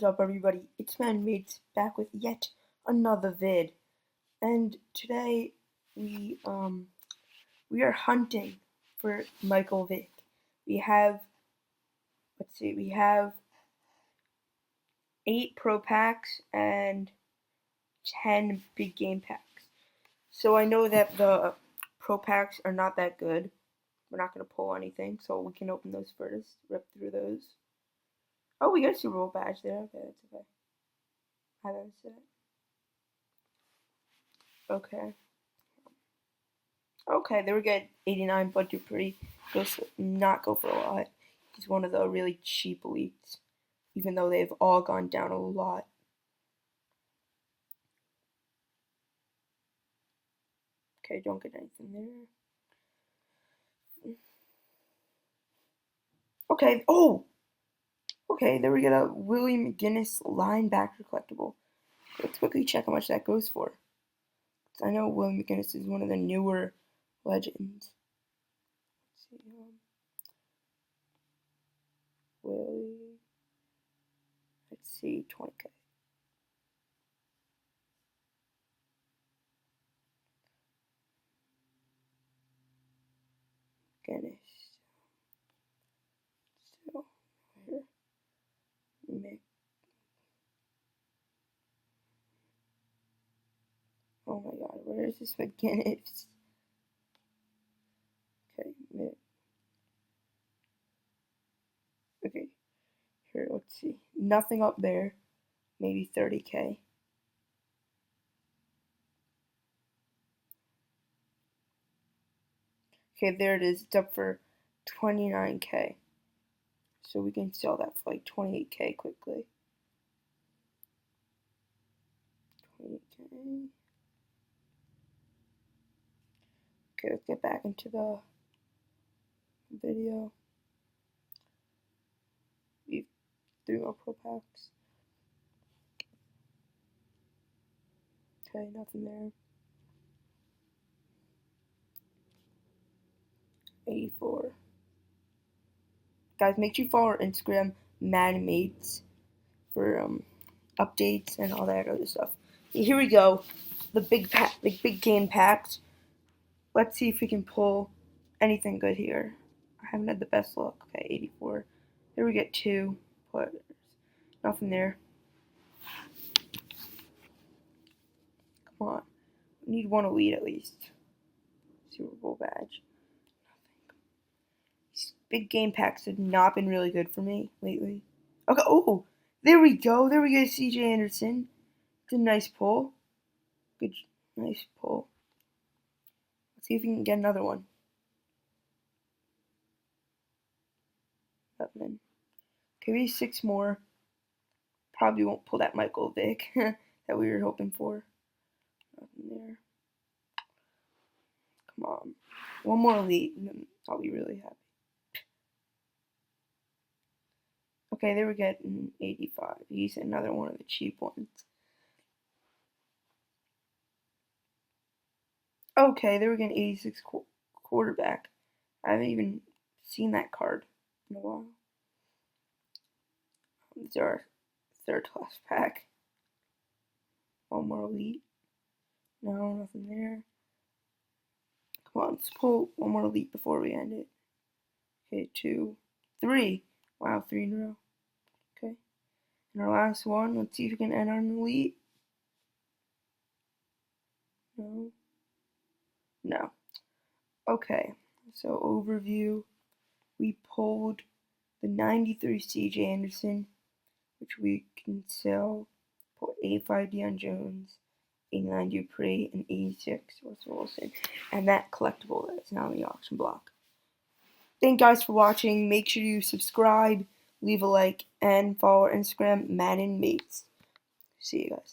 What is up, everybody? It's ManMates back with yet another vid, and today we are hunting for Michael Vick. We have we have 8 pro packs and 10 big game packs. So I know that the pro packs are not that good. We're not gonna pull anything, so we can open those first. Rip through those. Oh, we got a Super Bowl badge there. Okay, that's okay. How does it? Okay. Okay, they were good. 89 Bud Dupree. Goes not go for a lot. He's one of the really cheap elites, even though they've all gone down a lot. Okay, don't get anything there. Okay, oh! Okay, there we get a Willie McGinnis linebacker collectible. Let's quickly check how much that goes for. I know Willie McGinnis is one of the newer legends. Let's see, Willie. Let's see, 20K. McGinnis. So, here. Oh my god, where is this McGinnis? Okay, okay, here, let's see. Nothing up there. Maybe 30K. Okay, there it is. It's up for 29K. So we can sell that for like 28K quickly. 28K. Okay, let's get back into the video. We've 3 more pro packs. Okay, nothing there. 84. Guys, make sure you follow our Instagram, ManMates, for updates and all that other stuff. Here we go. The big game packs. Let's see if we can pull anything good here. I haven't had the best luck. Okay, 84. Here we get 2, but nothing there. Come on. We need 1 elite at least. Super Bowl badge. Nothing. These big game packs have not been really good for me lately. Okay, oh, there we go. There we go, CJ Anderson. It's a nice pull. Good, nice pull. Let's see if we can get another one. Nothing. Okay, we need 6 more. Probably won't pull that Michael Vick that we were hoping for. Nothing there. Come on. 1 more elite, and then I'll be really happy. Okay, they were getting 85. He's another one of the cheap ones. Okay, they were getting 86 quarterback. I haven't even seen that card in a while. These are our 3rd class pack. 1 more elite. No, nothing there. Come on, let's pull 1 more elite before we end it. Okay, 2, 3. Wow, 3 in a row. Okay. And our last one, let's see if we can end on an elite. No. No. Okay, so overview. We pulled the 93 CJ Anderson, which we can sell. Pull 85 Deion Jones, 89 Dupree, and 86 Russell Wilson. And that collectible that is now on the auction block. Thank you guys for watching. Make sure you subscribe, leave a like, and follow our Instagram, ManMates. See you guys.